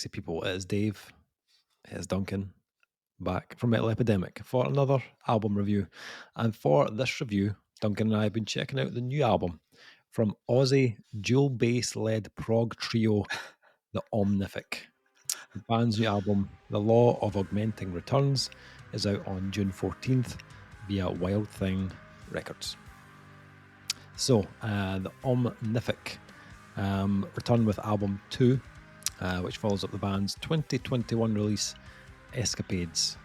sexy people. It is Dave, it is Duncan, back from Metal Epidemic for another album review. And for this review, Duncan and I have been checking out the new album from Aussie dual bass led prog trio, the Omnific. The band's new album, The Law of Augmenting Returns, is out on June 14th via Wild Thing Records. So, the Omnific return with album 2, which follows up the band's 2021 release, Escapades.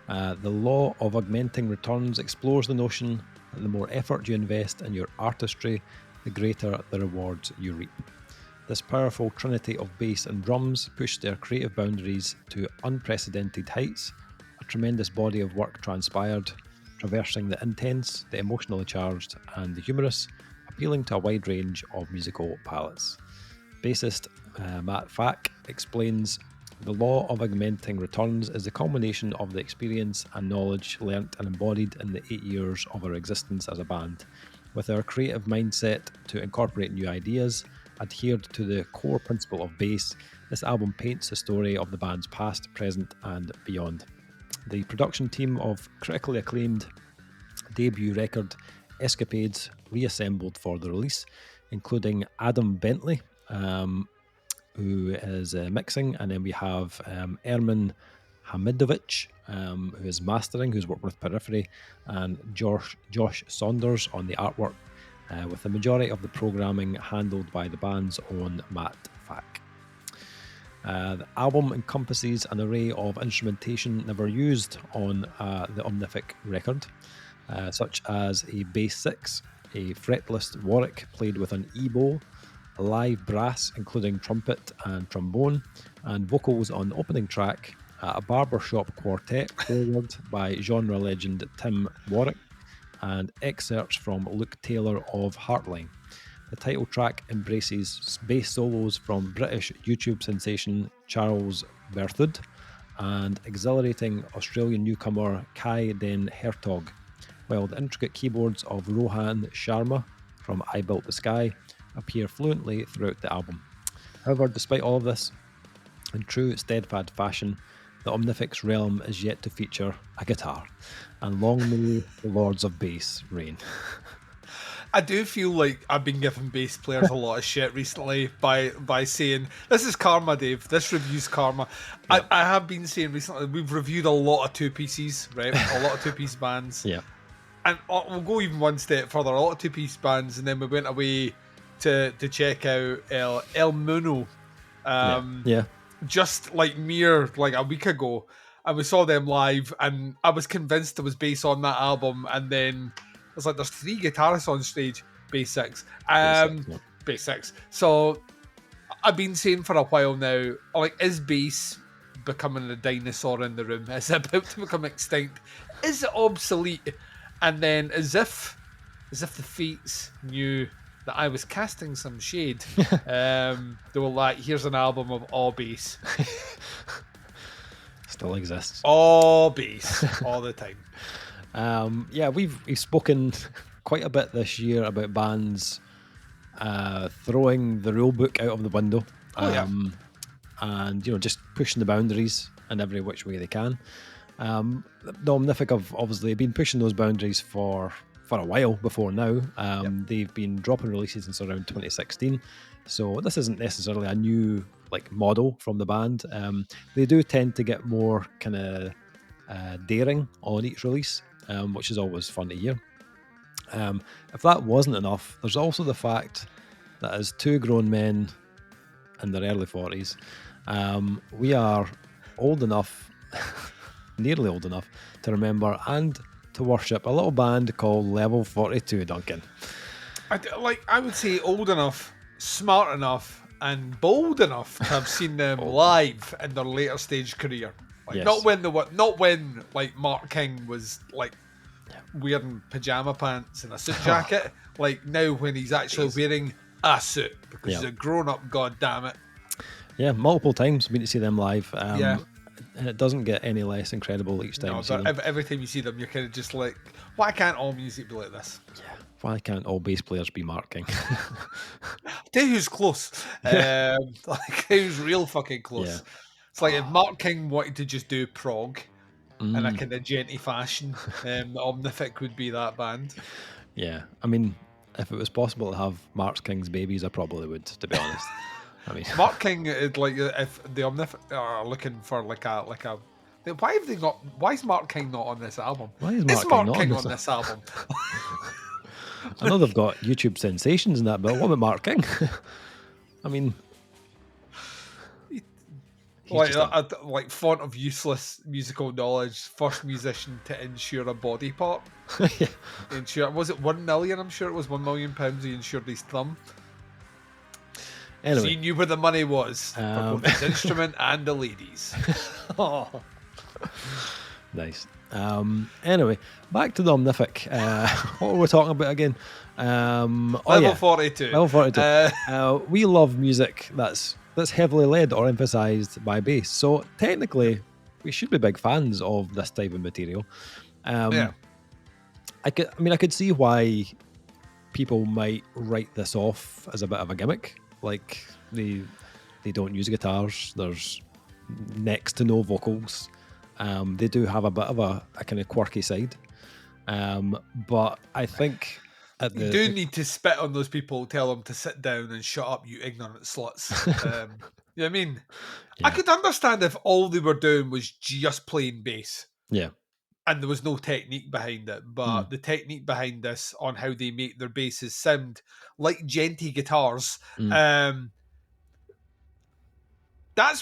The Law of Augmenting Returns explores the notion that the more effort you invest in your artistry, the greater the rewards you reap. This powerful trinity of bass and drums push their creative boundaries to unprecedented heights. A tremendous body of work transpired, traversing the intense, the emotionally charged, and the humorous, appealing to a wide range of musical palettes. Bassist Matt Fack explains, the Law of Augmenting Returns is the culmination of the experience and knowledge learnt and embodied in the 8 years of our existence as a band. With our creative mindset to incorporate new ideas, adhered to the core principle of bass, this album paints the story of the band's past, present, and beyond. The production team of critically acclaimed debut record Escapades reassembled for the release, including Adam Bentley, who is mixing, and then we have Ermin Hamidovic, who is mastering, who's working with Periphery, and Josh Saunders on the artwork, with the majority of the programming handled by the band's own Matt Fack. The album encompasses an array of instrumentation never used on the Omnific record, such as a bass 6, a fretless Warwick played with an E-bow, a live brass including trumpet and trombone, and vocals on the opening track, a barbershop quartet forward by genre legend Tim Warwick, and excerpts from Luke Taylor of Heartline. The title track embraces bass solos from British YouTube sensation Charles Berthud and exhilarating Australian newcomer Kai Den Hertog, while the intricate keyboards of Rohan Sharma from I Built the Sky appear fluently throughout the album. However, despite all of this, in true steadfast fashion, the Omnific's realm is yet to feature a guitar, and long may the lords of bass reign. I do feel like I've been giving bass players a lot of shit recently by saying, this is karma, Dave. This review's karma. Yep. I have been saying recently, we've reviewed a lot of two-pieces, right? A lot of two-piece bands. Yeah. And we'll go even one step further. A lot of two-piece bands, and then we went away to check out El Muno. Just like a week ago. And we saw them live, and I was convinced there was bass on that album, and then it's like there's 3 guitarists on stage, bass 6. Bass 6. So I've been saying for a while now, like, is bass becoming a dinosaur in the room? Is it about to become extinct? Is it obsolete? And then as if the Fates knew that I was casting some shade, they were like, here's an album of all bass. Still exists. All bass, all the time. We've spoken quite a bit this year about bands throwing the rule book out of the window, and just pushing the boundaries in every which way they can. The Omnific have obviously been pushing those boundaries for a while before now. They've been dropping releases since around 2016, so this isn't necessarily a new model from the band. They do tend to get more kind of daring on each release, which is always fun to hear. If that wasn't enough, there's also the fact that as 2 grown men in their early 40s, we are old enough, nearly old enough, to remember and to worship a little band called Level 42, Duncan. I would say old enough, smart enough, and bold enough to have seen them live in their later stage career. Yes. Not when Mark King was wearing pajama pants and a suit jacket. Now when he's actually wearing a suit because he's a grown up. God damn it! Yeah, multiple times been to see them live. and it doesn't get any less incredible each time No, you see them. every time you see them, you're kind of just like, why can't all music be like this? Yeah, why can't all bass players be Mark King? I'll tell you who's close. Like who's real fucking close. Yeah. It's like if Mark King wanted to just do prog in a Mm. kind of genty fashion, Omnific would be that band. Yeah, I mean, if it was possible to have Mark King's babies, I probably would, to be honest. I mean, Mark King is like, if the Omnific are looking for like a why have they not? Why is Mark King not on this album? why is Is Mark Mark King King not on this album? I know they've got YouTube sensations and that, but what about Mark King? I mean, he's like font of useless musical knowledge, first musician to insure a body part. yeah. Insure, was it 1 million? I'm sure it was £1 million. He insured his thumb. Anyway, So he knew where the money was for both his instrument and the ladies. Oh. Nice. Anyway, back to the Omnific. What were we talking about again? Level 42. Level 42. We love music that's heavily led or emphasized by bass. So technically, we should be big fans of this type of material. Yeah. I could see why people might write this off as a bit of a gimmick. Like they don't use guitars. There's next to no vocals. They do have a bit of a kind of quirky side. But I think you do need to spit on those people, tell them to sit down and shut up, you ignorant sluts. You know what I mean? Yeah. I could understand if all they were doing was just playing bass. Yeah. And there was no technique behind it. But the technique behind this on how they make their basses sound like genty guitars, that's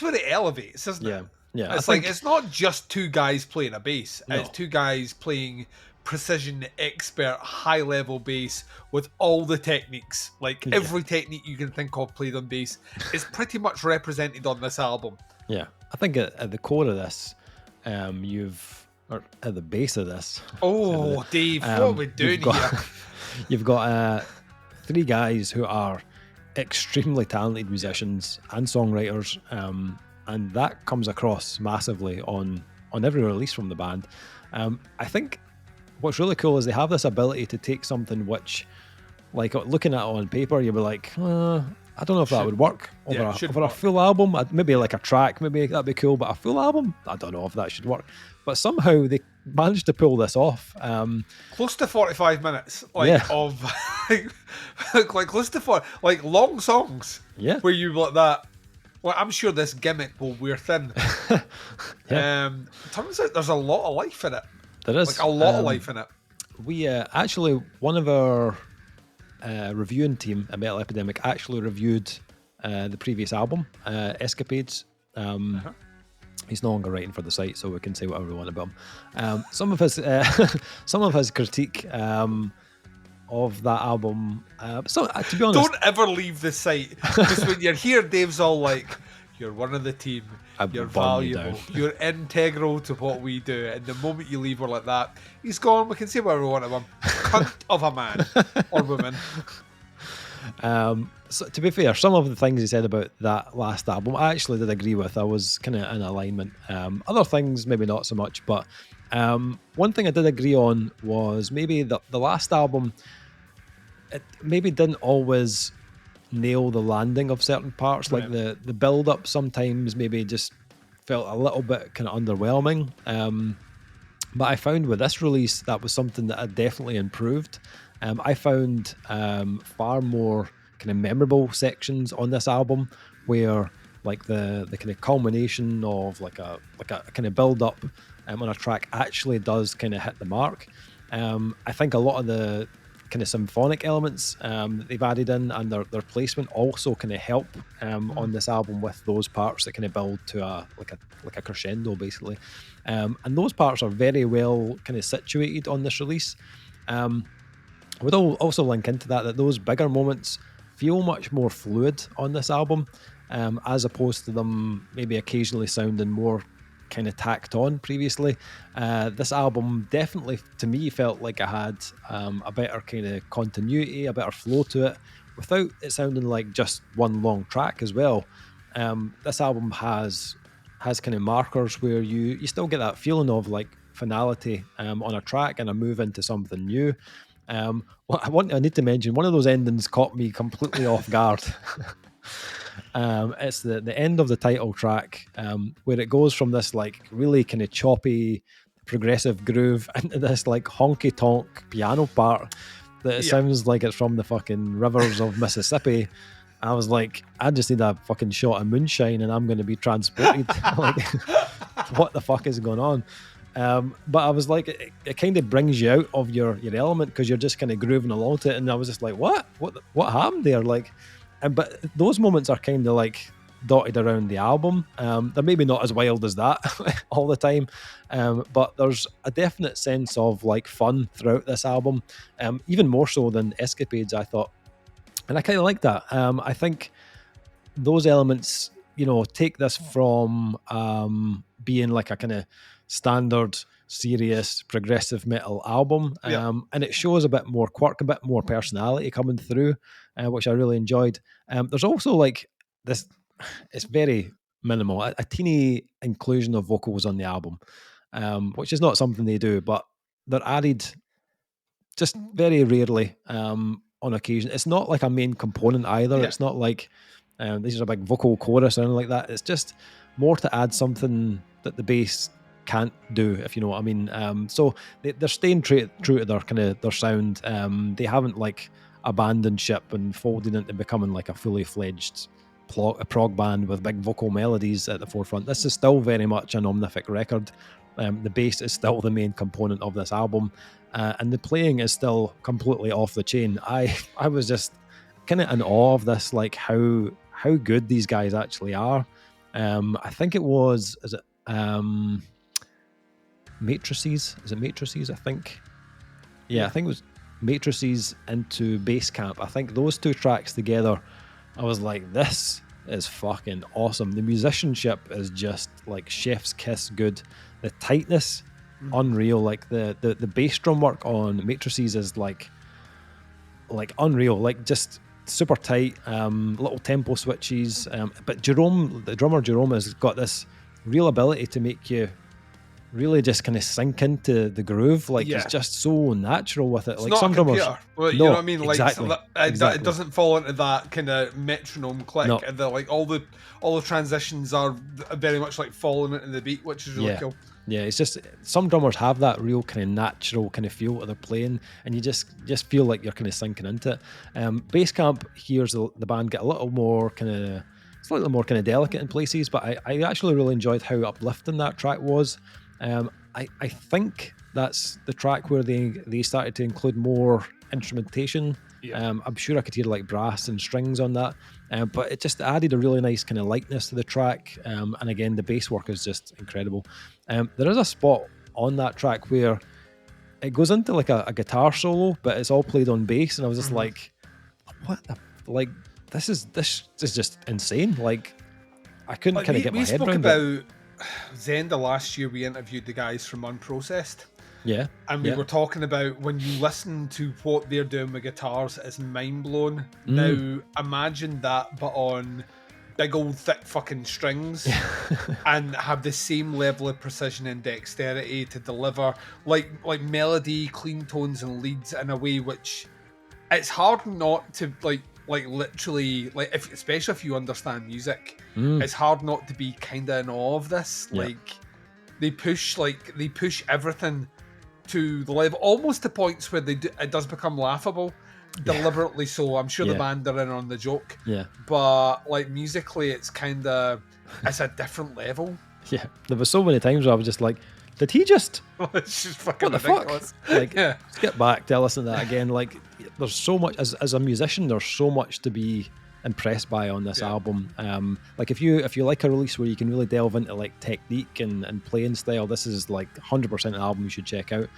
where it elevates, isn't it? Yeah. It's like it's not just two guys playing a bass. No. It's two guys playing precision, expert, high-level bass with all the techniques. Like every technique you can think of played on bass is pretty much represented on this album. Yeah. I think at the core of this, or at the base of this. Oh, Dave, what are we doing here? You've got 3 guys who are extremely talented musicians and songwriters, and that comes across massively on every release from the band. I think what's really cool is they have this ability to take something which, like looking at it on paper, you'd be like, I don't know if that would work over a full album. Maybe like a track, maybe that'd be cool, but a full album, I don't know if that should work. But somehow they managed to pull this off. Close to 45 minutes, of like close to 4, like long songs. Yeah, where you like that. Well, I'm sure this gimmick will wear thin. Turns out there's a lot of life in it. There is like a lot of life in it. We actually, one of our reviewing team at Metal Epidemic actually reviewed the previous album, Escapades. He's no longer writing for the site, so we can say whatever we want about him. Some of his critique of that album. So to be honest, don't ever leave the site, because when you're here, Dave's all like, "You're one of the team. You're valuable. You're integral to what we do." And the moment you leave, we're like that. He's gone. We can say whatever we want of him. Cunt of a man or woman. So to be fair, some of the things he said about that last album I actually did agree with. I was kind of in alignment. Other things maybe not so much, but one thing I did agree on was maybe the last album, it maybe didn't always nail the landing of certain parts. Like the build up sometimes maybe just felt a little bit kind of underwhelming. But I found with this release that was something that had definitely improved. I found far more kind of memorable sections on this album where like the kind of culmination of like a kind of build up on a track actually does kind of hit the mark. I think a lot of the kind of symphonic elements that they've added in and their placement also kind of help on this album with those parts that kind of build to a crescendo basically. And those parts are very well kind of situated on this release. Would also link into that those bigger moments feel much more fluid on this album, as opposed to them maybe occasionally sounding more kind of tacked on previously. This album definitely, to me, felt like it had a better kind of continuity, a better flow to it, without it sounding like just one long track as well. This album has has kind of markers where you still get that feeling of like finality on a track and a move into something new. I need to mention one of those endings caught me completely off guard. It's the end of the title track, where it goes from this like really kind of choppy progressive groove into this like honky tonk piano part that it sounds like it's from the fucking rivers of Mississippi. I was like, I just need a fucking shot of moonshine and I'm going to be transported. Like, what the fuck is going on? But I was like, it kind of brings you out of your element because you're just kind of grooving along to it. And I was just like, what happened there? Like, but those moments are kind of like dotted around the album. They're maybe not as wild as that all the time, but there's a definite sense of like fun throughout this album, even more so than Escapades, I thought. And I kind of like that. I think those elements, take this from being like a kind of standard, serious, progressive metal album, and it shows a bit more quirk, a bit more personality coming through, which I really enjoyed. There's also like this, it's very minimal, a teeny inclusion of vocals on the album, which is not something they do, but they're added just very rarely on occasion. It's not like a main component either. It's not like this is a big vocal chorus or anything like that. It's just more to add something that the bass can't do, if you know what I mean. So they're staying true to their kind of their sound. They haven't like abandoned ship and folded into becoming like a fully fledged prog band with big vocal melodies at the forefront. This is still very much an Omnific record. The bass is still the main component of this album, and the playing is still completely off the chain. I was just kind of in awe of this, like how good these guys actually are. I think it was, is it Matrices? Is it Matrices? I think. Yeah, I think it was Matrices into Bass Camp. I think those two tracks together, I was like, this is fucking awesome. The musicianship is just like chef's kiss good. The tightness, unreal. Like the bass drum work on Matrices is like unreal. Like just super tight, little tempo switches. But Jerome, the drummer Jerome, has got this real ability to make you really just kind of sink into the groove. Like it's just so natural with it. It's like not some a drummers, computer. Well, you know what I mean? Like exactly. it doesn't fall into that kind of metronome click. No. And like all the transitions are very much like falling into the beat, which is really cool. Yeah, it's just some drummers have that real kind of natural kind of feel to their playing, and you just feel like you're kind of sinking into it. Bass Camp hears the band get a little more kind of slightly more kind of delicate in places, but I actually really enjoyed how uplifting that track was. I think that's the track where they started to include more instrumentation. I'm sure I could hear like brass and strings on that, but it just added a really nice kind of lightness to the track. And again, the bass work is just incredible. There is a spot on that track where it goes into like a guitar solo, but it's all played on bass, and I was just like, what the, like this is just insane. Like I couldn't kind of get my head around it. We spoke about Zenda last year. We interviewed the guys from Unprocessed. Yeah. And we were talking about when you listen to what they're doing with guitars, it's mind blown. Now imagine that, but on big old thick fucking strings, and have the same level of precision and dexterity to deliver like melody, clean tones, and leads in a way which it's hard not to like literally like especially if you understand music, it's hard not to be kind of in awe of this. Like they push everything to the level, almost to points where it does become laughable, deliberately so. I'm sure the band are in on the joke. Yeah. But like musically, it's a different level. Yeah. There were so many times where I was just like, did he just? It's just fucking what the ridiculous. Fuck? Like, let's get back to listen to that again. Like, there's so much as a musician. There's so much to be impressed by on this album. Like if you like a release where you can really delve into like technique and playing style, this is like 100% an album you should check out.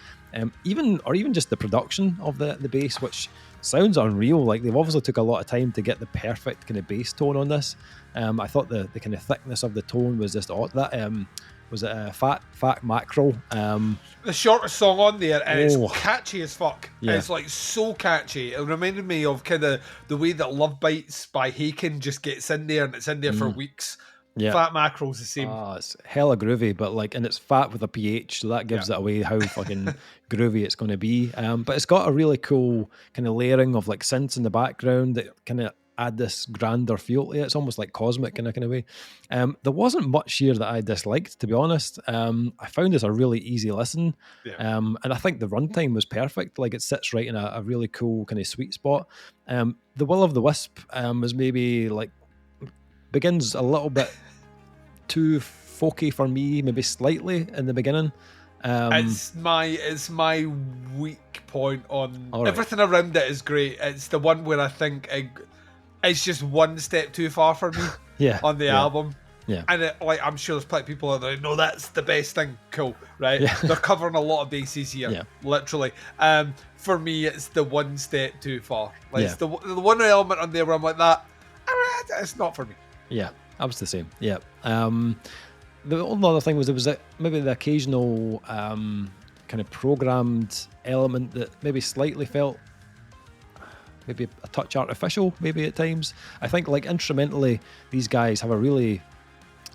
Even just the production of the bass, which sounds unreal. Like they've obviously took a lot of time to get the perfect kind of bass tone on this. I thought the kind of thickness of the tone was just odd. That was it Fat Mackerel? The shortest song on there, and it's catchy as fuck. Yeah. It's like so catchy. It reminded me of kind of the way that Love Bites by Haken just gets in there, and it's in there for weeks. Yeah. Fat Mackerel's the same. It's hella groovy, but like, and it's fat with a pH, so that gives Yeah. it away how fucking groovy it's going to be. But it's got a really cool kind of layering of like synths in the background that kind of add this grander feel to it. It's almost like cosmic in a kind of way. There wasn't much here that I disliked, to be honest. I found this a really easy listen. Yeah. And I think the runtime was perfect. Like, it sits right in a really cool kind of sweet spot. The Will of the Wisp is maybe like, begins a little bit too folky for me, maybe slightly in the beginning. It's my weak point on All right. everything around it is great. It's the one where I think it's just one step too far for me Yeah, on the yeah. album. Yeah. And I'm sure there's plenty of people out there, no, that's the best thing. Cool, right? Yeah. They're covering a lot of bases here, Yeah. literally. For me, it's the one step too far. Like, Yeah. it's the one element on there where I'm like, that, it's not for me. Yeah, I was the same. Yeah. The only other thing was there was maybe the occasional kind of programmed element that maybe slightly felt maybe a touch artificial, maybe at times. I think like instrumentally, these guys have a really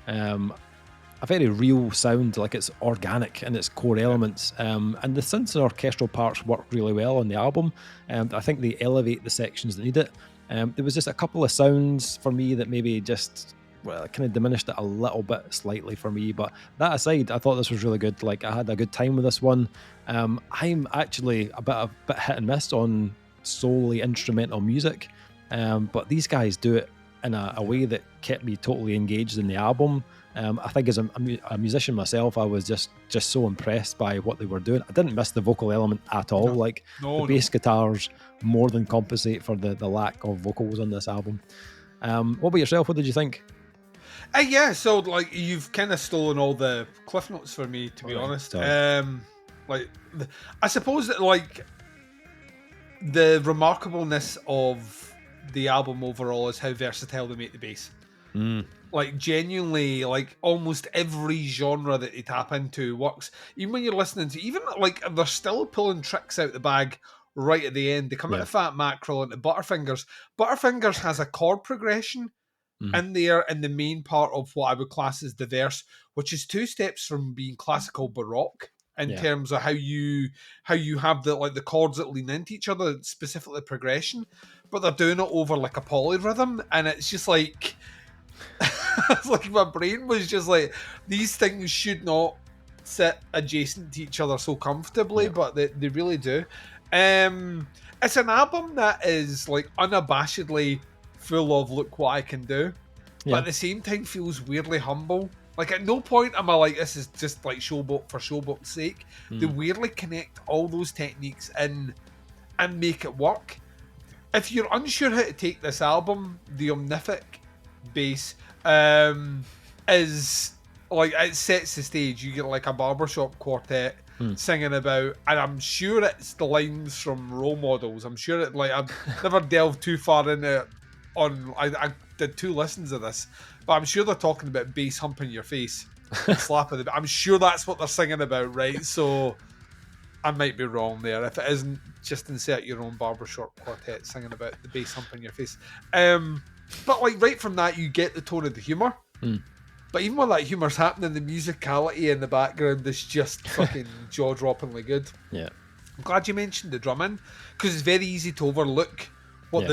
a very real sound, like it's organic in its core elements. And the synths and orchestral parts work really well on the album. I think they elevate the sections that need it. There was just a couple of sounds for me that maybe just kind of diminished it a little bit slightly for me. But that aside, I thought this was really good. Like, I had a good time with this one. I'm actually a bit hit and miss on solely instrumental music. But these guys do it in a way that kept me totally engaged in the album. I think as a musician myself, I was just so impressed by what they were doing. I didn't miss the vocal element at all. The bass guitars more than compensate for the lack of vocals on this album. What about yourself? What did you think? Yeah, so like you've kind of stolen all the cliff notes for me, to be honest. I suppose that like the remarkableness of the album overall is how versatile they make the bass. Like, genuinely, like almost every genre that they tap into works. Even when you're listening to, even like they're still pulling tricks out the bag right at the end. They come out of Fat Mackerel into Butterfingers. Butterfingers has a chord progression in there in the main part of what I would class as the verse, which is 2 steps from being classical baroque in terms of how you have the chords that lean into each other, specifically progression, but they're doing it over like a polyrhythm, and it's just like it's like my brain was just like, these things should not sit adjacent to each other so comfortably, but they really do. It's an album that is like unabashedly full of look what I can do, but at the same time feels weirdly humble. Like, at no point am I like, this is just like showboat for showboat's sake. They weirdly connect all those techniques in and make it work. If you're unsure how to take this album, the Omnific bass is like, it sets the stage. You get like a barbershop quartet singing about, and I'm sure it's the lines from Role Models. I'm sure it, like, I've never delved too far into it. I did 2 listens of this, but I'm sure they're talking about bass humping your face, slapping the. I'm sure that's what they're singing about, right? So I might be wrong there. If it isn't, just insert your own barbershop quartet singing about the bass humping your face. But like right from that, you get the tone of the humour. But even when that humour's happening, the musicality in the background is just fucking jaw-droppingly good. Yeah. I'm glad you mentioned the drumming, because it's very easy to overlook what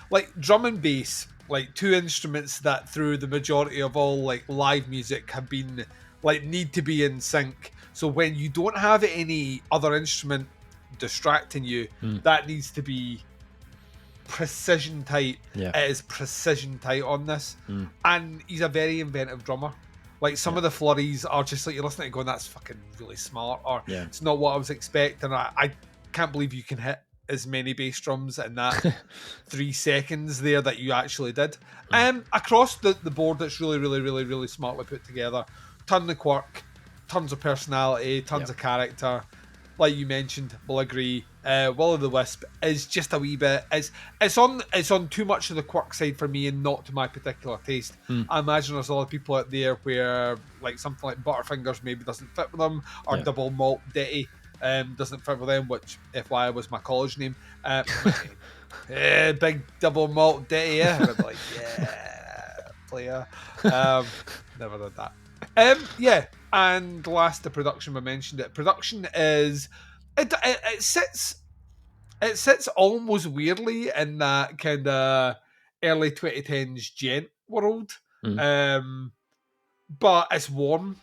like drum and bass, like 2 instruments that through the majority of all like live music have been like need to be in sync. So when you don't have any other instrument distracting you, that needs to be precision tight. It is precision tight on this, and he's a very inventive drummer. Like, some of the flurries are just like, you're listening and going, that's fucking really smart, or it's not what I was expecting. I can't believe you can hit as many bass drums in that 3 seconds there that you actually did. Across the board, it's really, really, really, really smartly put together. Ton of quirk, tons of personality, tons of character. Like you mentioned, we'll agree. Will of the Wisp is just a wee bit. It's on too much of the quirk side for me, and not to my particular taste. I imagine there's a lot of people out there where like something like Butterfingers maybe doesn't fit with them, or Double Malt Ditty doesn't fit with them, which FYI was my college name. Big Double Malt Ditty, yeah. And I'm like, yeah. player. Never did that. Yeah, and last, the production, we mentioned it. Production is it sits almost weirdly in that kind of early 2010s gent world, but it's warm,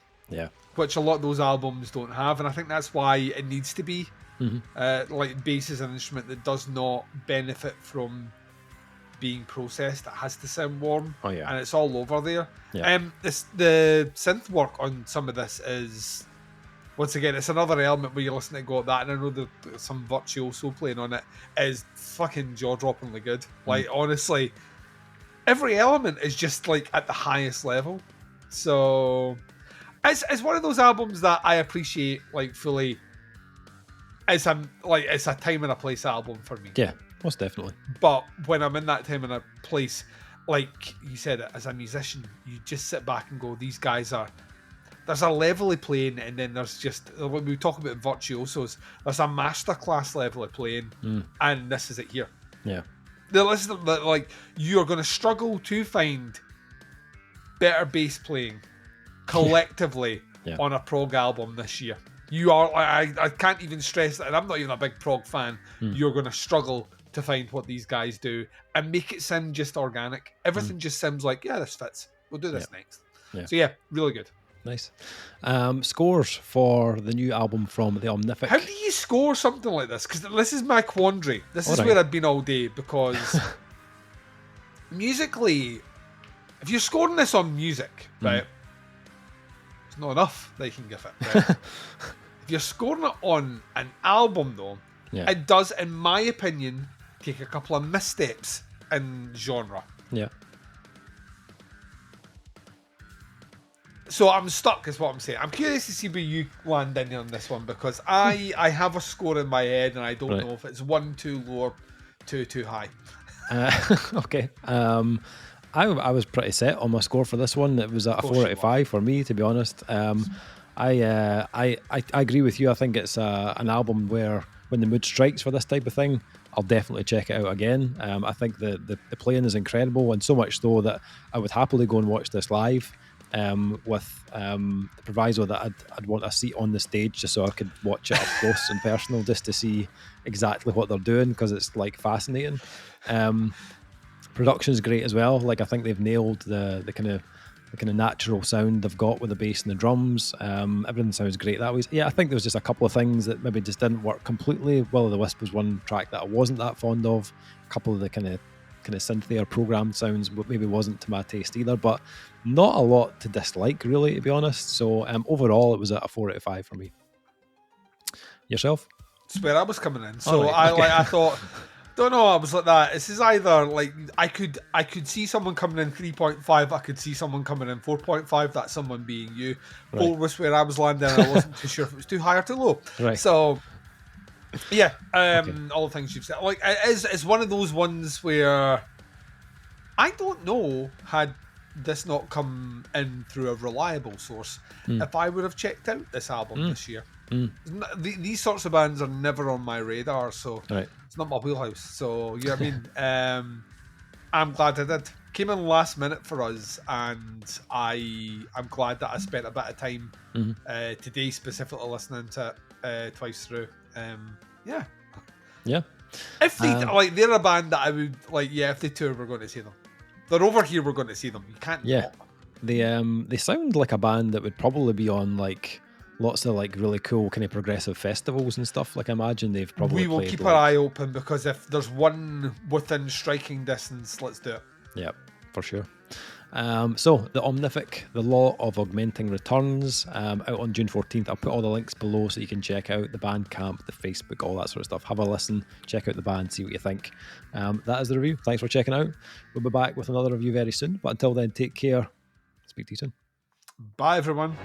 which a lot of those albums don't have, and I think that's why it needs to be. Like bass is an instrument that does not benefit from being processed. It has to sound warm, and it's all over there. The synth work on some of this is, once again, it's another element where you listen to it go like that, and I know there's some virtuoso playing on it, is fucking jaw-droppingly good. Like, honestly, every element is just like at the highest level. So it's one of those albums that I appreciate like fully. It's a time and a place album for me. Yeah, most definitely. But when I'm in that time and a place, like you said, as a musician, you just sit back and go, these guys are, there's a level of playing, and then there's just, when we talk about virtuosos, there's a masterclass level of playing, and this is it here. Yeah. Like, you're going to struggle to find better bass playing collectively on a prog album this year. You are, I can't even stress that, and I'm not even a big prog fan. You're going to struggle to find what these guys do and make it sound just organic. Everything just sounds like, yeah, this fits. We'll do this next. So yeah, really good. Nice. Scores for the new album from the Omnific. How do you score something like this? Because this is my quandary. This is where I've been all day, because musically, if you're scoring this on music, right, it's not enough that you can give it. Right? If you're scoring it on an album, though, it does, in my opinion, take a couple of missteps in genre. Yeah. So I'm stuck, is what I'm saying. I'm curious to see where you land in on this one, because I have a score in my head, and I don't know if it's 1 too low or 2 too high. Okay. I was pretty set on my score for this one. It was a 4 out of 5 for me, to be honest. I agree with you. I think it's an album where, when the mood strikes for this type of thing, I'll definitely check it out again. I think the playing is incredible, and so much so that I would happily go and watch this live, with the proviso that I'd want a seat on the stage just so I could watch it up close and personal, just to see exactly what they're doing, because it's like fascinating. Production's great as well. Like, I think they've nailed the kind of natural sound they've got with the bass and the drums. Everything sounds great that way. Yeah, I think there was just a couple of things that maybe just didn't work completely. Will o' the Wisp was one track that I wasn't that fond of. A couple of the kind of synthia programmed sounds maybe wasn't to my taste either, but not a lot to dislike, really, to be honest. So overall, it was a 4 out of 5 for me. Yourself? It's where I was coming in. So I thought, don't know, I was like that. This is either like, I could see someone coming in 3.5, I could see someone coming in 4.5. That's someone being you. 4 was where I was landing, and I wasn't too sure if it was too high or too low. Right. So yeah, all the things you've said. Like, it's one of those ones where I don't know, had this not come in through a reliable source, if I would have checked out this album this year. These sorts of bands are never on my radar, so it's not my wheelhouse. So you know what I mean? I'm glad I did. Came in last minute for us, and I'm glad that I spent a bit of time today specifically listening to it twice through. Yeah. If they they're a band that I would like. Yeah, if they tour, we're going to see them. They're over here, we're going to see them. You can't. Yeah. They sound like a band that would probably be on like lots of like really cool kind of progressive festivals and stuff. Like, I imagine they've probably. We will keep our eye open, because if there's one within striking distance, let's do it. Yep, for sure. So the Omnific, the Law of Augmenting Returns, out on June 14th. I'll put all the links below so you can check out the Bandcamp, the Facebook, all that sort of stuff. Have a listen, check out the band, see what you think. That is the review. Thanks for checking out. We'll be back with another review very soon, but until then, take care. Speak to you soon. Bye, everyone.